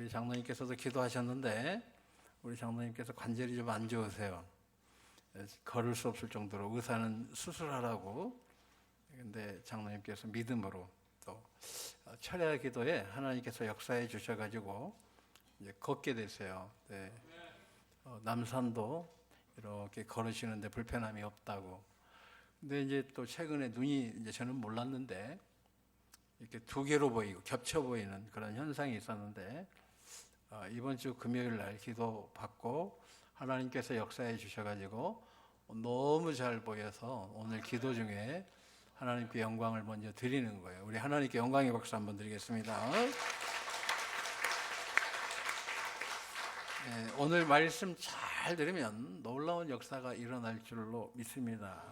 우리 장로님께서도 기도하셨는데 우리 장로님께서 관절이 좀 안 좋으세요. 걸을 수 없을 정도로 의사는 수술하라고. 근데 장로님께서 믿음으로 또 철야 기도에 하나님께서 역사해 주셔가지고 이제 걷게 됐어요. 네. 남산도 이렇게 걸으시는데 불편함이 없다고. 근데 이제 또 최근에 눈이 이제 저는 몰랐는데 이렇게 두 개로 보이고 겹쳐 보이는 그런 현상이 있었는데 이번 주 금요일 날 기도 받고 하나님께서 역사해 주셔가지고 너무 잘 보여서 오늘 기도 중에 하나님께 영광을 먼저 드리는 거예요. 우리 하나님께 영광의 박수 한번 드리겠습니다. 네, 오늘 말씀 잘 들으면 놀라운 역사가 일어날 줄로 믿습니다.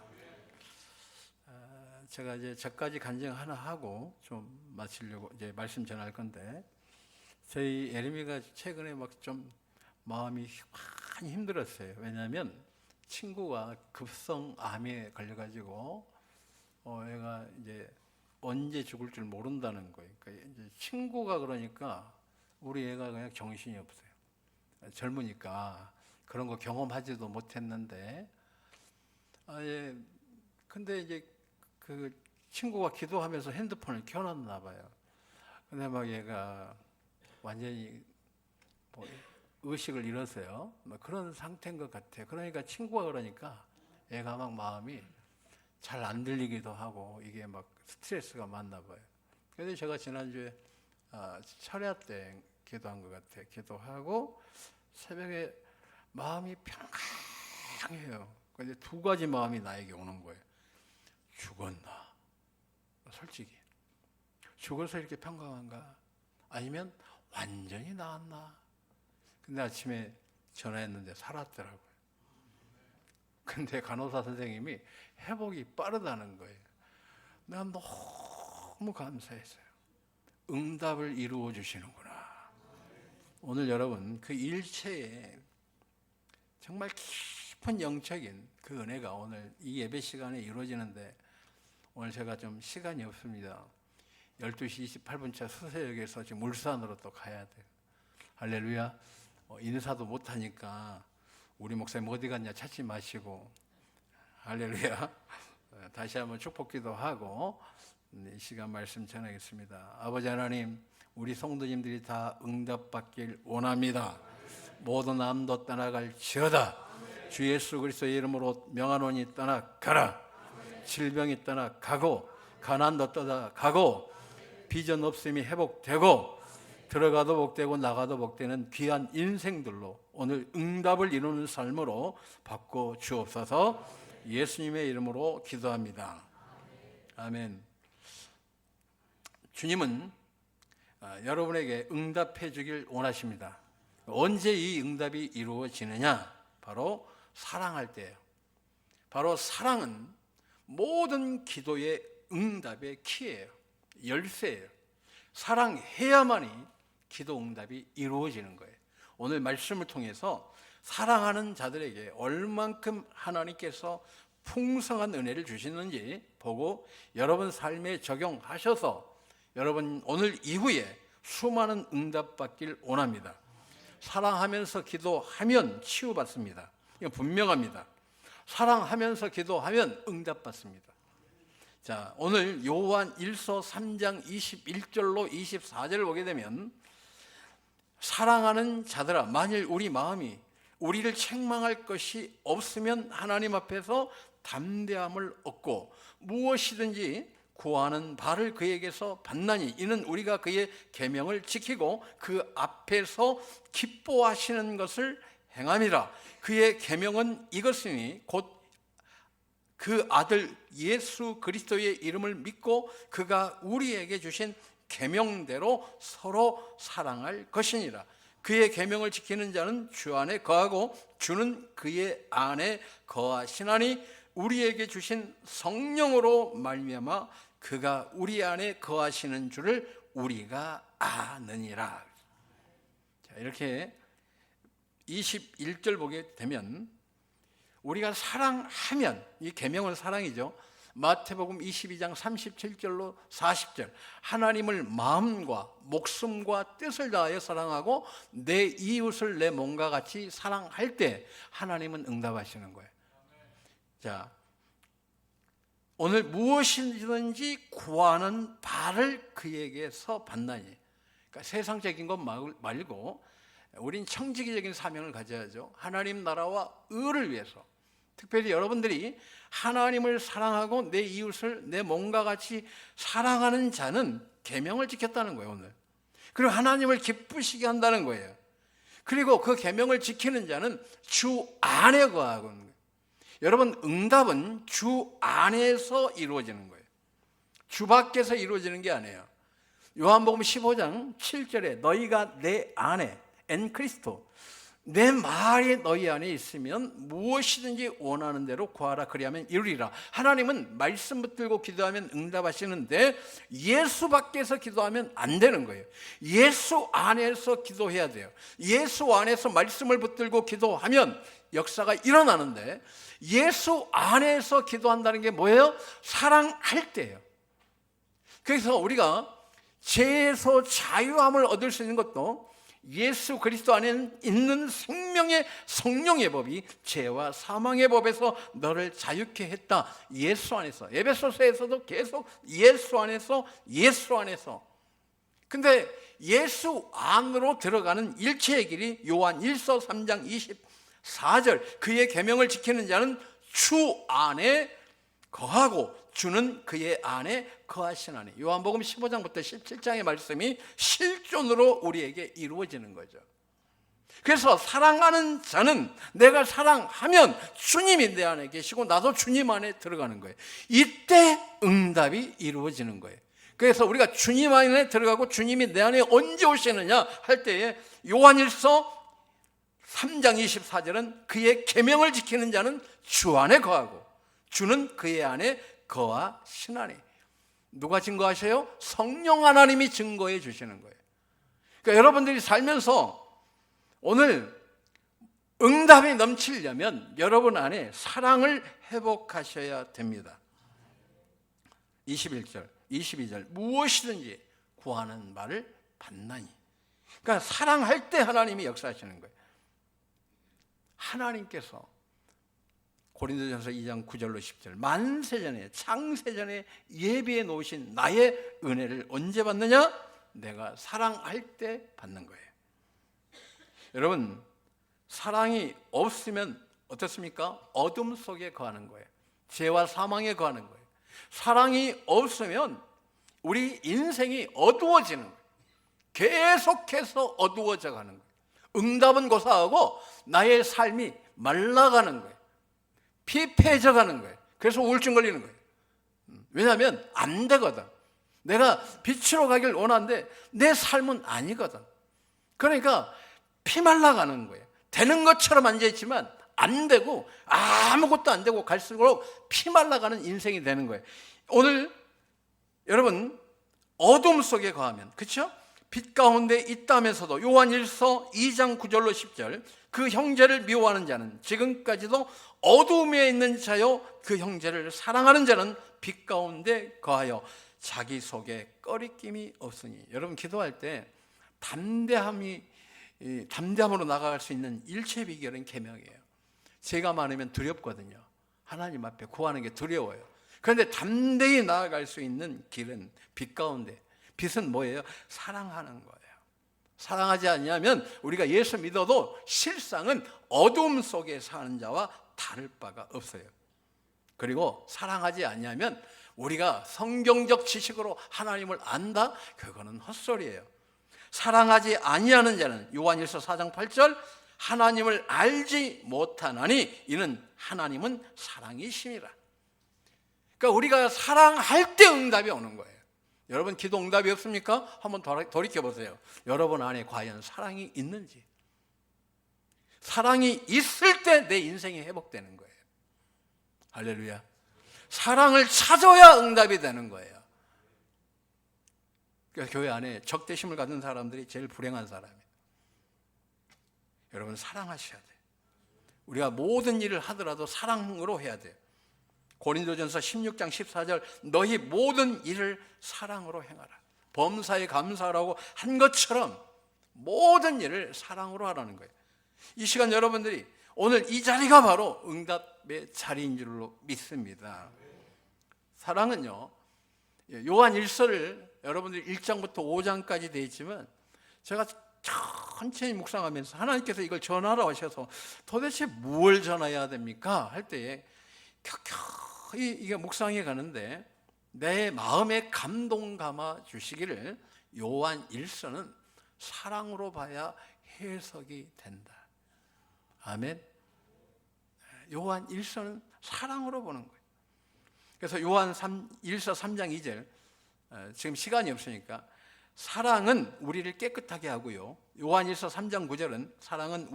제가 이제 저까지 간증 하나 하고 좀 마치려고 이제 말씀 전할 건데, 저희 예림이가 최근에 막 좀 마음이 많이 힘들었어요. 왜냐하면 친구가 급성 암에 걸려가지고 얘가 이제 언제 죽을 줄 모른다는 거예요. 그러니까 이제 친구가 그러니까 우리 애가 그냥 정신이 없어요. 젊으니까 그런 거 경험하지도 못했는데, 예. 근데 이제 그 친구가 기도하면서 핸드폰을 켜놨나 봐요. 근데 막 얘가 완전히 뭐 의식을 잃었어요. 뭐 그런 상태인 것 같아요. 그러니까 친구가 그러니까 얘가 막 마음이 잘 안 들리기도 하고 이게 막 스트레스가 많나 봐요. 그래서 제가 지난주에 철야 때 기도한 것 같아요. 기도하고 새벽에 마음이 평강해요. 근데 두 가지 마음이 나에게 오는 거예요. 죽었나? 솔직히 죽어서 이렇게 평강한가? 아니면 완전히 나았나? 근데 아침에 전화했는데 살았더라고요. 근데 간호사 선생님이 회복이 빠르다는 거예요. 내가 너무 감사했어요. 응답을 이루어 주시는구나. 오늘 여러분 그 일체에 정말 깊은 영적인 그 은혜가 오늘 이 예배 시간에 이루어지는데, 오늘 제가 좀 시간이 없습니다. 12시 28분차 수서역에서 지금 울산으로 또 가야 돼요. 할렐루야. 인사도 못하니까 우리 목사님 어디 갔냐 찾지 마시고, 할렐루야. 다시 한번 축복기도 하고 이 시간 말씀 전하겠습니다. 아버지 하나님, 우리 성도님들이 다 응답받길 원합니다. 모든 암도 떠나갈지어다. 주 예수 그리스도의 이름으로 명하노니 떠나가라. 질병이 떠나가고 가난도 떠나가고 비전 없음이 회복되고 들어가도 복되고 나가도 복되는 귀한 인생들로 오늘 응답을 이루는 삶으로 바꿔 주옵소서. 예수님의 이름으로 기도합니다. 아멘. 주님은 여러분에게 응답해 주길 원하십니다. 언제 이 응답이 이루어지느냐? 바로 사랑할 때예요. 바로 사랑은 모든 기도의 응답의 키예요. 열쇠예요. 사랑해야만이 기도 응답이 이루어지는 거예요. 오늘 말씀을 통해서 사랑하는 자들에게 얼만큼 하나님께서 풍성한 은혜를 주시는지 보고 여러분 삶에 적용하셔서 여러분 오늘 이후에 수많은 응답 받길 원합니다. 사랑하면서 기도하면 치유받습니다. 이건 분명합니다. 사랑하면서 기도하면 응답받습니다. 자, 오늘 요한 1서 3장 21절로 24절을 보게 되면, 사랑하는 자들아, 만일 우리 마음이 우리를 책망할 것이 없으면 하나님 앞에서 담대함을 얻고 무엇이든지 구하는 바를 그에게서 받나니, 이는 우리가 그의 계명을 지키고 그 앞에서 기뻐하시는 것을 행함이라. 그의 계명은 이것이니 곧 그 아들 예수 그리스도의 이름을 믿고 그가 우리에게 주신 계명대로 서로 사랑할 것이니라. 그의 계명을 지키는 자는 주 안에 거하고 주는 그의 안에 거하시나니, 우리에게 주신 성령으로 말미암아 그가 우리 안에 거하시는 줄을 우리가 아느니라. 자, 이렇게 21절 보게 되면, 우리가 사랑하면, 이 계명은 사랑이죠. 마태복음 22장 37절로 40절, 하나님을 마음과 목숨과 뜻을 다하여 사랑하고 내 이웃을 내 몸과 같이 사랑할 때 하나님은 응답하시는 거예요. 자, 오늘 무엇이든지 구하는 바를 그에게서 받나니. 그러니까 세상적인 것 말고 우린 청지기적인 사명을 가져야죠. 하나님 나라와 의를 위해서. 특별히 여러분들이 하나님을 사랑하고 내 이웃을 내 몸과 같이 사랑하는 자는 계명을 지켰다는 거예요, 오늘. 그리고 하나님을 기쁘시게 한다는 거예요. 그리고 그 계명을 지키는 자는 주 안에 거하고 있는 거예요. 여러분, 응답은 주 안에서 이루어지는 거예요. 주 밖에서 이루어지는 게 아니에요. 요한복음 15장 7절에 너희가 내 안에 엔 크리스토, 내 말이 너희 안에 있으면 무엇이든지 원하는 대로 구하라 그리하면 이루리라. 하나님은 말씀 붙들고 기도하면 응답하시는데 예수 밖에서 기도하면 안 되는 거예요. 예수 안에서 기도해야 돼요. 예수 안에서 말씀을 붙들고 기도하면 역사가 일어나는데, 예수 안에서 기도한다는 게 뭐예요? 사랑할 때예요. 그래서 우리가 죄에서 자유함을 얻을 수 있는 것도 예수 그리스도 안에 있는 생명의 성령의 법이 죄와 사망의 법에서 너를 자유케 했다. 예수 안에서. 에베소서에서도 계속 예수 안에서, 예수 안에서. 근데 예수 안으로 들어가는 일체의 길이 요한 1서 3장 24절, 그의 계명을 지키는 자는 주 안에 거하고 주는 그의 안에 거하시나니. 요한복음 15장부터 17장의 말씀이 실존으로 우리에게 이루어지는 거죠. 그래서 사랑하는 자는, 내가 사랑하면 주님이 내 안에 계시고 나도 주님 안에 들어가는 거예요. 이때 응답이 이루어지는 거예요. 그래서 우리가 주님 안에 들어가고 주님이 내 안에 언제 오시느냐 할 때에 요한일서 3장 24절은 그의 계명을 지키는 자는 주 안에 거하고 주는 그의 안에 거하시나니. 누가 증거하셔요? 성령 하나님이 증거해 주시는 거예요. 그러니까 여러분들이 살면서 오늘 응답이 넘치려면 여러분 안에 사랑을 회복하셔야 됩니다. 21절, 22절, 무엇이든지 구하는 말을 받나니. 그러니까 사랑할 때 하나님이 역사하시는 거예요. 하나님께서 고린도전서 2장 9절로 10절, 만세전에 창세전에 예비해 놓으신 나의 은혜를 언제 받느냐? 내가 사랑할 때 받는 거예요. 여러분, 사랑이 없으면 어떻습니까? 어둠 속에 거하는 거예요. 죄와 사망에 거하는 거예요. 사랑이 없으면 우리 인생이 어두워지는 거예요. 계속해서 어두워져 가는 거예요. 응답은 고사하고 나의 삶이 말라가는 거예요. 피폐해져 가는 거예요. 그래서 우울증 걸리는 거예요. 왜냐하면 안 되거든. 내가 빛으로 가길 원하는데 내 삶은 아니거든. 그러니까 피 말라가는 거예요. 되는 것처럼 앉아있지만 안 되고 아무것도 안 되고 갈수록 피 말라가는 인생이 되는 거예요. 오늘 여러분 어둠 속에 거하면, 그렇죠? 빛 가운데 있다면서도 요한일서 2장 9절로 10절, 그 형제를 미워하는 자는 지금까지도 어둠에 있는 자요, 그 형제를 사랑하는 자는 빛 가운데 거하여 자기 속에 꺼리낌이 없으니. 여러분 기도할 때 담대함으로 나아갈 수 있는 일체 비결은 계명이에요. 죄가 많으면 두렵거든요. 하나님 앞에 구하는 게 두려워요. 그런데 담대히 나아갈 수 있는 길은 빛 가운데. 빛은 뭐예요? 사랑하는 거예요. 사랑하지 않으면 우리가 예수 믿어도 실상은 어둠 속에 사는 자와 다를 바가 없어요. 그리고 사랑하지 않으면 우리가 성경적 지식으로 하나님을 안다? 그거는 헛소리예요. 사랑하지 아니하는 자는 요한일서 4장 8절, 하나님을 알지 못하나니 이는 하나님은 사랑이심이라. 그러니까 우리가 사랑할 때 응답이 오는 거예요. 여러분 기도 응답이 없습니까? 한번 돌이켜보세요. 여러분 안에 과연 사랑이 있는지. 사랑이 있을 때 내 인생이 회복되는 거예요. 할렐루야. 사랑을 찾아야 응답이 되는 거예요. 그러니까 교회 안에 적대심을 가진 사람들이 제일 불행한 사람이에요. 여러분 사랑하셔야 돼요. 우리가 모든 일을 하더라도 사랑으로 해야 돼요. 고린도전서 16장 14절 너희 모든 일을 사랑으로 행하라. 범사에 감사하라고 한 것처럼 모든 일을 사랑으로 하라는 거예요. 이 시간 여러분들이 오늘 이 자리가 바로 응답의 자리인 줄로 믿습니다. 사랑은요, 요한 1서를 여러분들이 1장부터 5장까지 되어 있지만 제가 천천히 묵상하면서 하나님께서 이걸 전하라 하셔서 도대체 뭘 전해야 됩니까? 할 때에 켜켜이 이게 묵상해 가는데 내 마음에 감동 감아 주시기를 요한 1서는 사랑으로 봐야 해석이 된다. 아멘. 요한 1서는 사랑으로 보는 거예요. 그래서 요한 1서 3장 2절 지금 시간이 없으니까 사랑은 우리를 깨끗하게 하고요. 요한 1서 3장 9절은 사랑은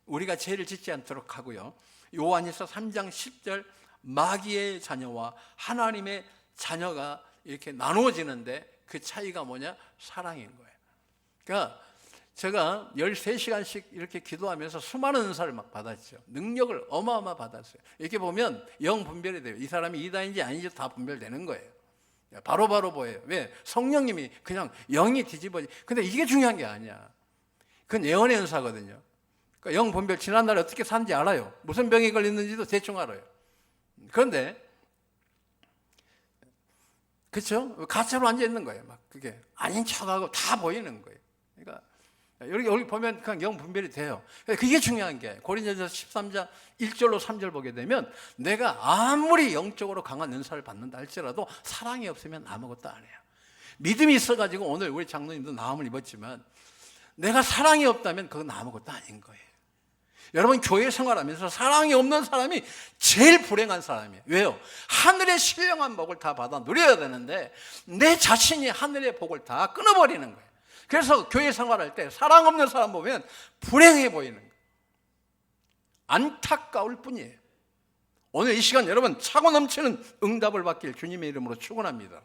우리가 죄를 짓지 않도록 하고요. 요한 1서 3장 10절 마귀의 자녀와 하나님의 자녀가 이렇게 나누어지는데 그 차이가 뭐냐? 사랑인 거예요. 그러니까 제가 13시간씩 이렇게 기도하면서 수많은 은사를 막 받았죠. 능력을 어마어마 받았어요. 이렇게 보면 영 분별이 돼요. 이 사람이 이단인지 아닌지 다 분별되는 거예요. 바로바로 보여요. 왜? 성령님이 그냥 영이 뒤집어지. 근데 이게 중요한 게 아니야. 그건 예언의 은사거든요. 그러니까 영 분별 지난날에 어떻게 사는지 알아요. 무슨 병이 걸렸는지도 대충 알아요. 그런데 그렇죠? 가짜로 앉아 있는 거예요. 막 그게 아닌 척하고 다 보이는 거예요. 그러니까 여기 보면 그냥 영 분별이 돼요. 그게 중요한 게 고린도전서 13장 1절로 3절 보게 되면 내가 아무리 영적으로 강한 은사를 받는다 할지라도 사랑이 없으면 아무것도 안 해요. 믿음이 있어가지고 오늘 우리 장로님도 나음을 입었지만 내가 사랑이 없다면 그건 아무것도 아닌 거예요. 여러분 교회 생활하면서 사랑이 없는 사람이 제일 불행한 사람이에요. 왜요? 하늘의 신령한 복을 다 받아 누려야 되는데 내 자신이 하늘의 복을 다 끊어버리는 거예요. 그래서 교회 생활할 때 사랑 없는 사람 보면 불행해 보이는 거예요. 안타까울 뿐이에요. 오늘 이 시간 여러분 차고 넘치는 응답을 받길 주님의 이름으로 축원합니다.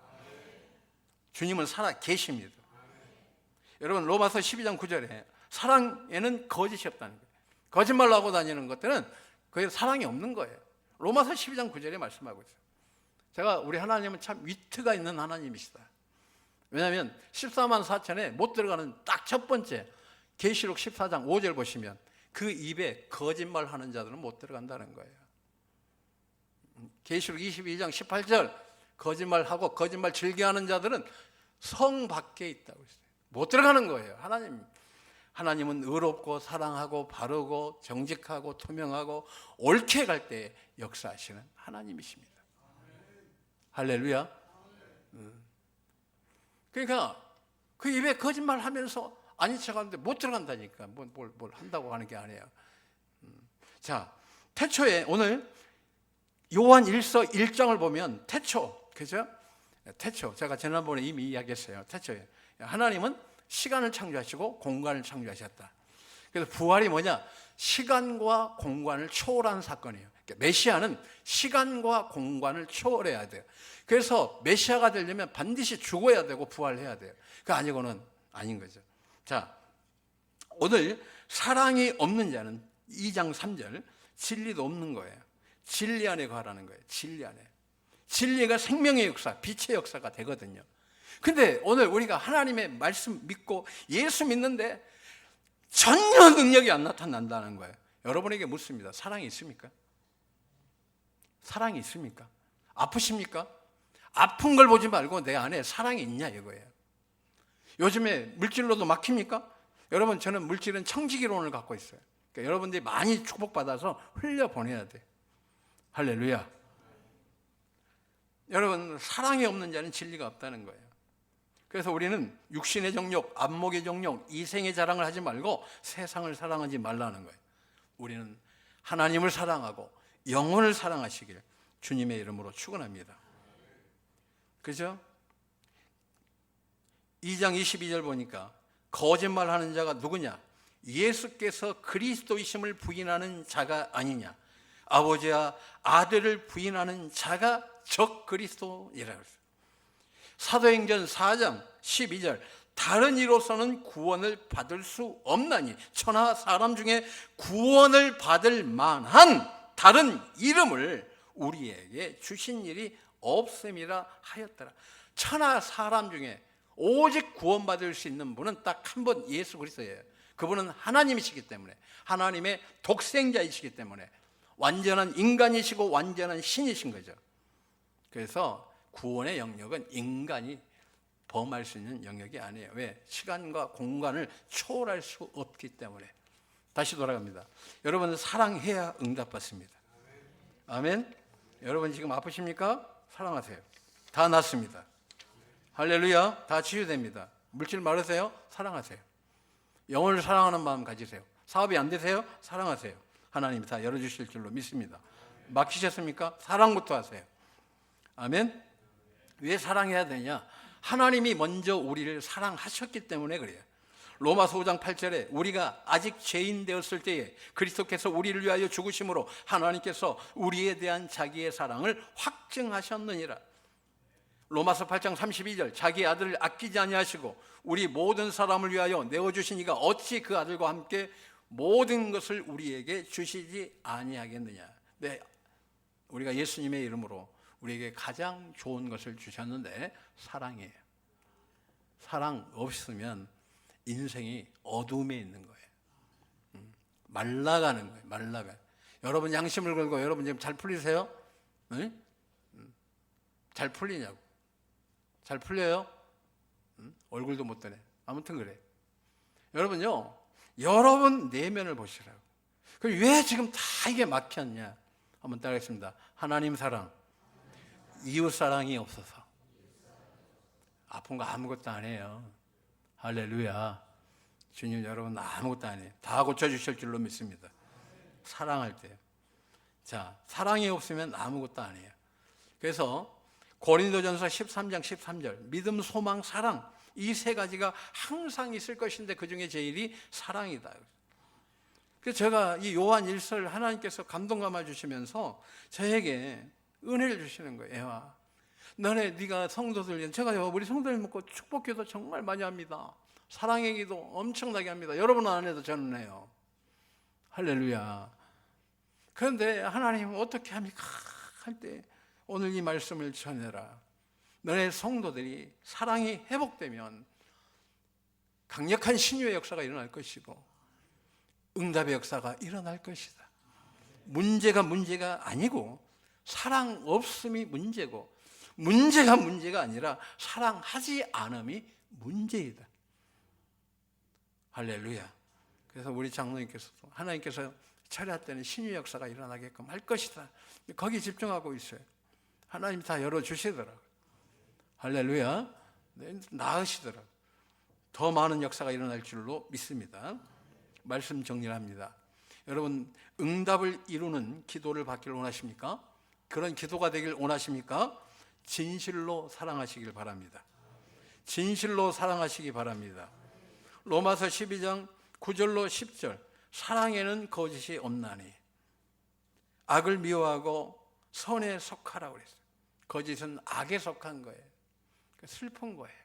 주님은 살아 계십니다. 여러분 로마서 12장 9절에 사랑에는 거짓이 없다는 거예요. 거짓말로 하고 다니는 것들은 그게 사랑이 없는 거예요. 로마서 12장 9절에 말씀하고 있어요. 제가 우리 하나님은 참 위트가 있는 하나님이시다. 왜냐하면 14만 4천에 못 들어가는 딱 첫 번째 계시록 14장 5절 보시면 그 입에 거짓말하는 자들은 못 들어간다는 거예요. 계시록 22장 18절 거짓말하고 거짓말 즐겨하는 자들은 성 밖에 있다고 했어요. 못 들어가는 거예요. 하나님은 의롭고 사랑하고 바르고 정직하고 투명하고 옳게 갈 때 역사하시는 하나님이십니다. 할렐루야. 그러니까 그 입에 거짓말 하면서 아닌 척 하는데 못 들어간다니까. 뭘 한다고 하는 게 아니에요. 자, 태초에 오늘 요한 1서 1장을 보면 태초, 그죠? 태초, 제가 지난번에 이미 이야기했어요. 태초에 하나님은 시간을 창조하시고 공간을 창조하셨다. 그래서 부활이 뭐냐? 시간과 공간을 초월한 사건이에요. 메시아는 시간과 공간을 초월해야 돼요. 그래서 메시아가 되려면 반드시 죽어야 되고 부활해야 돼요. 그 아니고는 아닌 거죠. 자, 오늘 사랑이 없는 자는 2장 3절 진리도 없는 거예요. 진리 안에 거하라는 거예요. 진리 안에. 진리가 생명의 역사, 빛의 역사가 되거든요. 근데 오늘 우리가 하나님의 말씀 믿고 예수 믿는데 전혀 능력이 안 나타난다는 거예요. 여러분에게 묻습니다. 사랑이 있습니까? 사랑이 있습니까? 아프십니까? 아픈 걸 보지 말고 내 안에 사랑이 있냐 이거예요. 요즘에 물질로도 막힙니까? 여러분 저는 물질은 청지기론을 갖고 있어요. 그러니까 여러분들이 많이 축복받아서 흘려보내야 돼요. 할렐루야. 여러분 사랑이 없는 자는 진리가 없다는 거예요. 그래서 우리는 육신의 정욕, 안목의 정욕, 이생의 자랑을 하지 말고 세상을 사랑하지 말라는 거예요. 우리는 하나님을 사랑하고 영혼을 사랑하시길 주님의 이름으로 축원합니다. 그죠? 2장 22절 보니까 거짓말하는 자가 누구냐? 예수께서 그리스도이심을 부인하는 자가 아니냐? 아버지와 아들을 부인하는 자가 적 그리스도이라고 했어요. 사도행전 4장 12절 다른 이로서는 구원을 받을 수 없나니 천하 사람 중에 구원을 받을 만한 다른 이름을 우리에게 주신 일이 없음이라 하였더라. 천하 사람 중에 오직 구원받을 수 있는 분은 딱 한 분, 예수 그리스도예요. 그분은 하나님이시기 때문에, 하나님의 독생자이시기 때문에 완전한 인간이시고 완전한 신이신 거죠. 그래서 구원의 영역은 인간이 범할 수 있는 영역이 아니에요. 왜? 시간과 공간을 초월할 수 없기 때문에. 다시 돌아갑니다. 여러분, 사랑해야 응답받습니다. 아멘. 여러분 지금 아프십니까? 사랑하세요. 다 낫습니다. 할렐루야. 다 치유됩니다. 물질 마르세요? 사랑하세요. 영혼을 사랑하는 마음 가지세요. 사업이 안 되세요? 사랑하세요. 하나님이 다 열어주실 줄로 믿습니다. 막히셨습니까? 사랑부터 하세요. 아멘. 왜 사랑해야 되냐? 하나님이 먼저 우리를 사랑하셨기 때문에 그래요. 로마서 5장 8절에 우리가 아직 죄인 되었을 때에 그리스도께서 우리를 위하여 죽으심으로 하나님께서 우리에 대한 자기의 사랑을 확증하셨느니라. 로마서 8장 32절 자기 아들을 아끼지 아니하시고 우리 모든 사람을 위하여 내어주신 이가 어찌 그 아들과 함께 모든 것을 우리에게 주시지 아니하겠느냐. 네, 우리가 예수님의 이름으로 우리에게 가장 좋은 것을 주셨는데 사랑이에요. 사랑 없으면 인생이 어둠에 있는 거예요. 말라가는 거예요. 말라가. 여러분 양심을 걸고 여러분 지금 잘 풀리세요? 응? 잘 풀리냐고. 잘 풀려요? 얼굴도 못 드네. 아무튼 그래. 여러분요, 여러분 내면을 보시라고. 그럼 왜 지금 다 이게 막혔냐? 한번 따라하겠습니다. 하나님 사랑, 이웃 사랑이 없어서. 아픈 거 아무것도 안 해요. 할렐루야. 주님 여러분 아무것도 안 해요. 다 고쳐주실 줄로 믿습니다. 사랑할 때. 자, 사랑이 없으면 아무것도 안 해요. 그래서 고린도전서 13장 13절 믿음, 소망, 사랑 이 세 가지가 항상 있을 것인데 그중에 제일이 사랑이다. 그래서 제가 이 요한 1설 하나님께서 감동 감아 주시면서 저에게 은혜를 주시는 거예요. 애와 너네 네가 성도들, 제가 우리 성도들 먹고 축복기도 정말 많이 합니다. 사랑의 기도 엄청나게 합니다. 여러분 안 해도 저는 해요. 할렐루야. 그런데 하나님 어떻게 합니까? 할 때 오늘 이 말씀을 전해라. 너네 성도들이 사랑이 회복되면 강력한 신유의 역사가 일어날 것이고 응답의 역사가 일어날 것이다. 문제가 아니고 사랑 없음이 문제고 문제가 아니라 사랑하지 않음이 문제이다. 할렐루야. 그래서 우리 장로님께서도 하나님께서 차례할 때는 신유 역사가 일어나게끔 할 것이다. 거기 집중하고 있어요. 하나님 다 열어주시더라고요. 할렐루야. 네, 나으시더라고요. 더 많은 역사가 일어날 줄로 믿습니다. 말씀 정리합니다. 여러분 응답을 이루는 기도를 받기를 원하십니까? 그런 기도가 되길 원하십니까? 진실로 사랑하시길 바랍니다. 진실로 사랑하시기 바랍니다. 로마서 12장 9절로 10절 사랑에는 거짓이 없나니 악을 미워하고 선에 속하라고 그랬어요. 거짓은 악에 속한 거예요. 슬픈 거예요.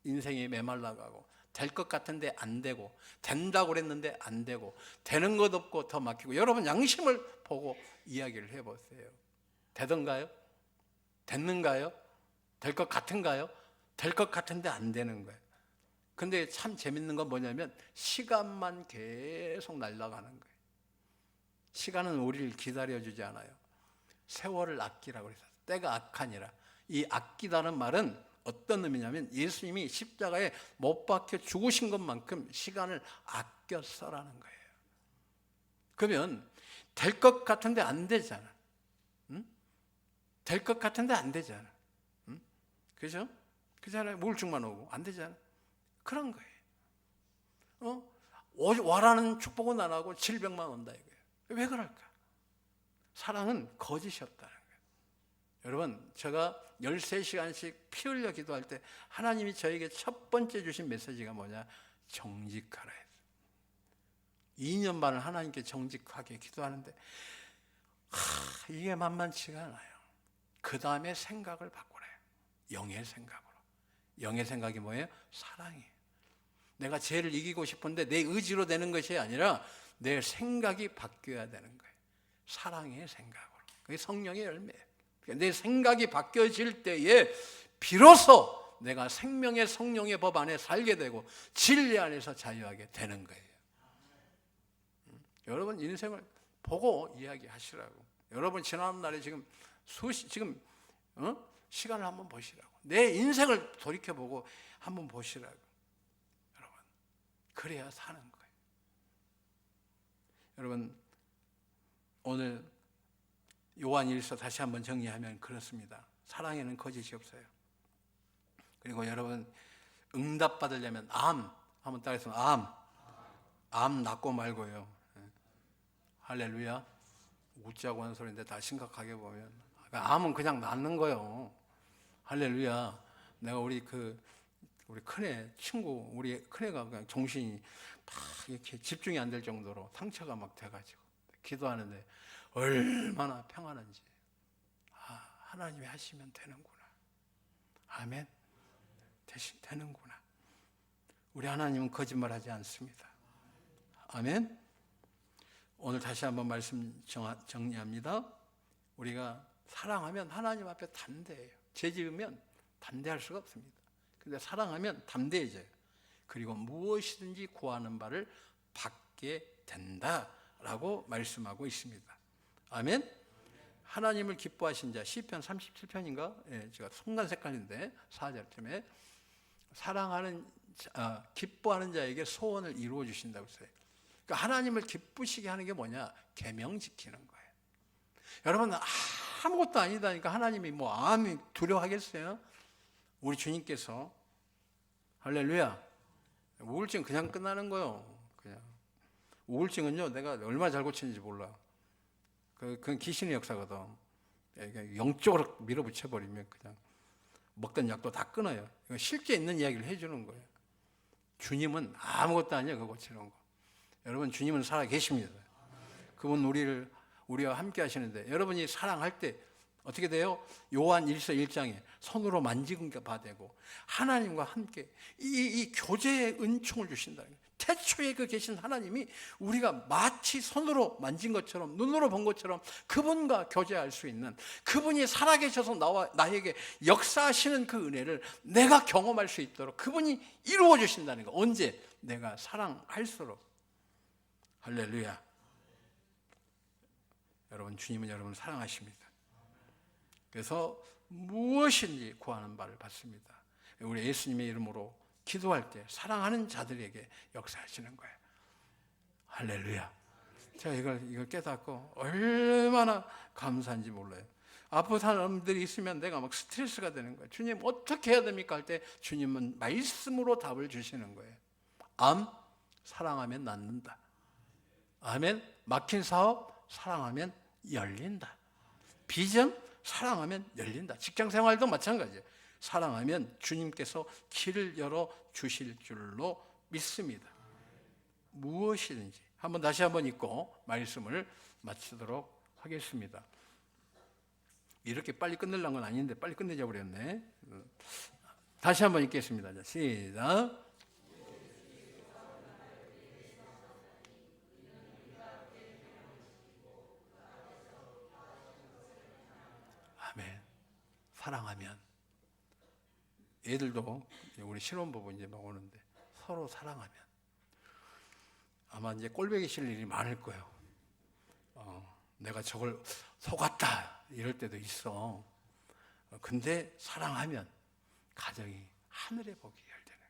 인생이 메말라가고 될 것 같은데 안 되고 된다고 그랬는데 안 되고 되는 것 없고 더 막히고. 여러분 양심을 보고 이야기를 해보세요. 되던가요? 됐는가요? 될 것 같은가요? 될 것 같은데 안 되는 거예요. 근데 참 재밌는 건 뭐냐면 시간만 계속 날아가는 거예요. 시간은 우리를 기다려주지 않아요. 세월을 아끼라고 그랬어요. 때가 악하니라. 이 아끼다는 말은 어떤 의미냐면 예수님이 십자가에 못 박혀 죽으신 것만큼 시간을 아껴 써라는 거예요. 그러면 될 것 같은데 안 되잖아. 응? 될 것 같은데 안 되잖아. 응? 그죠? 그잖아요. 우울증만 오고 안 되잖아. 그런 거예요. 와라는 축복은 안 하고 질병만 온다 이거예요. 왜 그럴까? 사랑은 거짓이 없다는 거예요. 여러분 제가 13시간씩 피 흘려 기도할 때 하나님이 저에게 첫 번째 주신 메시지가 뭐냐? 정직하라 했어요. 2년 반을 하나님께 정직하게 기도하는데 이게 만만치가 않아요. 그 다음에 생각을 바꾸래요. 영의 생각으로. 영의 생각이 뭐예요? 사랑이에요. 내가 죄를 이기고 싶은데 내 의지로 되는 것이 아니라 내 생각이 바뀌어야 되는 거예요. 사랑의 생각으로. 그게 성령의 열매예요. 내 생각이 바뀌어질 때에 비로소 내가 생명의 성령의 법 안에 살게 되고 진리 안에서 자유하게 되는 거예요. 여러분 인생을 보고 이야기하시라고. 여러분 지난날에 지금 시간을 한번 보시라고. 내 인생을 돌이켜보고 한번 보시라고. 여러분 그래야 사는 거예요. 여러분 오늘 요한일서 다시 한번 정리하면 그렇습니다. 사랑에는 거짓이 없어요. 그리고 여러분 응답 받으려면 한번 따라해서 암 낳고 말고요. 할렐루야. 웃자고 하는 소리인데 다 심각하게 보면 암은 그냥 낳는 거예요. 할렐루야. 내가 우리 큰애 친구, 우리 큰애가 그냥 정신이 막 이렇게 집중이 안 될 정도로 상처가 막 돼가지고 기도하는데 얼마나 평안한지. 하나님이 하시면 되는구나. 아멘. 대신 되는구나. 우리 하나님은 거짓말하지 않습니다. 아멘. 오늘 다시 한번 말씀 정리합니다. 우리가 사랑하면 하나님 앞에 담대해요. 죄 지으면 담대할 수가 없습니다. 근데 사랑하면 담대해져요. 그리고 무엇이든지 구하는 바를 받게 된다라고 말씀하고 있습니다. 아멘. 하나님을 기뻐하신 자 시편 37편인가? 예, 제가 순간 색깔인데 4절쯤에 기뻐하는 자에게 소원을 이루어 주신다고 했어요. 그러니까 하나님을 기쁘시게 하는 게 뭐냐? 계명 지키는 거예요. 여러분 아무것도 아니다니까 하나님이 암이 두려워하겠어요? 우리 주님께서 할렐루야. 우울증 그냥 끝나는 거예요. 그냥 우울증은요 내가 얼마나 잘 고치는지 몰라. 그건 귀신의 역사거든. 영적으로 밀어붙여 버리면 그냥 먹던 약도 다 끊어요. 실제 있는 이야기를 해주는 거예요. 주님은 아무것도 아니에요. 그거 고치는 거. 여러분 주님은 살아 계십니다. 그분 우리와 함께 하시는데 여러분이 사랑할 때 어떻게 돼요? 요한 1서 1장에 손으로 만지는 게 바되고 하나님과 함께 이 교제의 은총을 주신다. 태초에 계신 하나님이 우리가 마치 손으로 만진 것처럼 눈으로 본 것처럼 그분과 교제할 수 있는, 그분이 살아계셔서 나에게 역사하시는 그 은혜를 내가 경험할 수 있도록 그분이 이루어 주신다는 거. 언제? 내가 사랑할수록. 할렐루야. 여러분 주님은 여러분을 사랑하십니다. 그래서 무엇인지 구하는 바를 받습니다. 우리 예수님의 이름으로 기도할 때 사랑하는 자들에게 역사하시는 거예요. 할렐루야. 제가 이걸 깨닫고 얼마나 감사한지 몰라요. 아픈 사람들이 있으면 내가 막 스트레스가 되는 거예요. 주님 어떻게 해야 됩니까? 할 때 주님은 말씀으로 답을 주시는 거예요. 사랑하면 낫는다. 아멘. 막힌 사업 사랑하면 열린다. 비전 사랑하면 열린다. 직장 생활도 마찬가지예요. 사랑하면 주님께서 길을 열어 주실 줄로 믿습니다. 무엇이든지. 다시 한번 읽고 말씀을 마치도록 하겠습니다. 이렇게 빨리 끝내려는 건 아닌데 빨리 끝내자 버렸네. 다시 한번 읽겠습니다. 자, 시작. 아멘. 사랑하면 애들도 우리 신혼부부 이제 막 오는데 서로 사랑하면 아마 이제 꼴보기 싫을 일이 많을 거예요. 내가 저걸 속았다 이럴 때도 있어. 근데 사랑하면 가정이 하늘의 복이 열리는.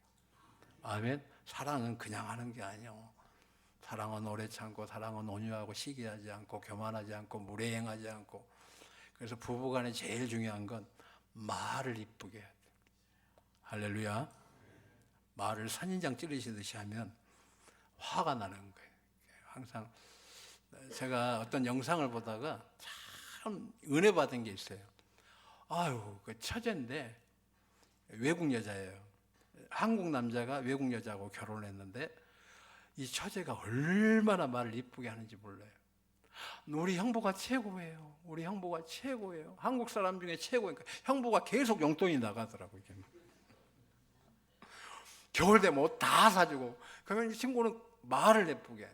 아멘. 사랑은 그냥 하는 게 아니요. 사랑은 오래 참고, 사랑은 온유하고, 시기하지 않고, 교만하지 않고, 무례행하지 않고. 그래서 부부간에 제일 중요한 건 말을 이쁘게 해야 돼. 할렐루야. 말을 선인장 찌르시듯이 하면 화가 나는 거예요. 항상 제가 어떤 영상을 보다가 참 은혜 받은 게 있어요. 그 처제인데 외국 여자예요. 한국 남자가 외국 여자하고 결혼했는데 이 처제가 얼마나 말을 이쁘게 하는지 몰라요. 우리 형부가 최고예요. 우리 형부가 최고예요. 한국 사람 중에 최고니까 형부가 계속 용돈이 나가더라고요. 겨울 되면 옷 다 사주고. 그러면 이 친구는 말을 예쁘게.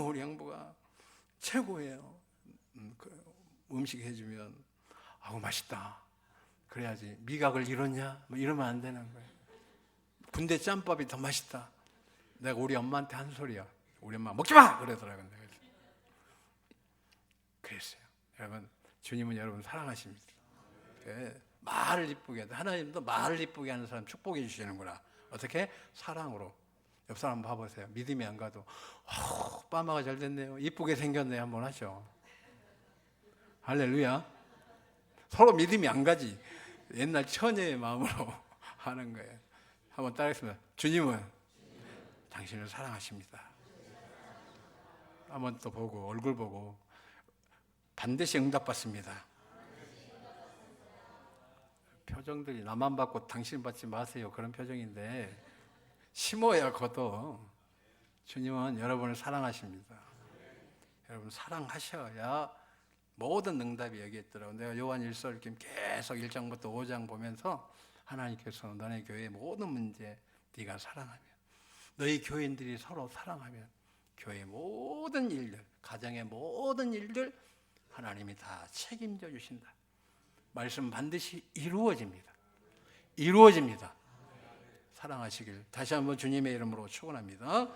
우리 형부가 최고예요. 음식 해주면 아우 맛있다 그래야지. 미각을 잃었냐? 뭐 이러면 안 되는 거예요. 군대 짬밥이 더 맛있다. 내가 우리 엄마한테 한 소리야. 우리 엄마 먹지 마 그러더라고요. 그랬어요. 여러분, 주님은 여러분 사랑하십니다. 말을 이쁘게 하다. 하나님도 말을 이쁘게 하는 사람 축복해 주시는구나. 어떻게? 사랑으로. 옆 사람 봐보세요. 믿음이 안 가도 빠마가 잘 됐네요. 이쁘게 생겼네요. 한번 하죠. 할렐루야. 서로 믿음이 안 가지. 옛날 처녀의 마음으로 하는 거예요. 한번 따라하겠습니다. 주님은 당신을 사랑하십니다. 한번 또 보고 얼굴 보고 반드시 응답받습니다. 표정들이 나만 받고 당신 받지 마세요. 그런 표정인데 심어야 걷어. 주님은 여러분을 사랑하십니다. 여러분 사랑하셔야 모든 응답이 여기 있더라고요. 내가 요한 1서 계속 1장부터 5장 보면서 하나님께서 너네 교회의 모든 문제 네가 사랑하면, 너희 교인들이 서로 사랑하면 교회의 모든 일들, 가정의 모든 일들 하나님이 다 책임져 주신다. 말씀 반드시 이루어집니다. 이루어집니다. 사랑하시길 다시 한번 주님의 이름으로 축원합니다.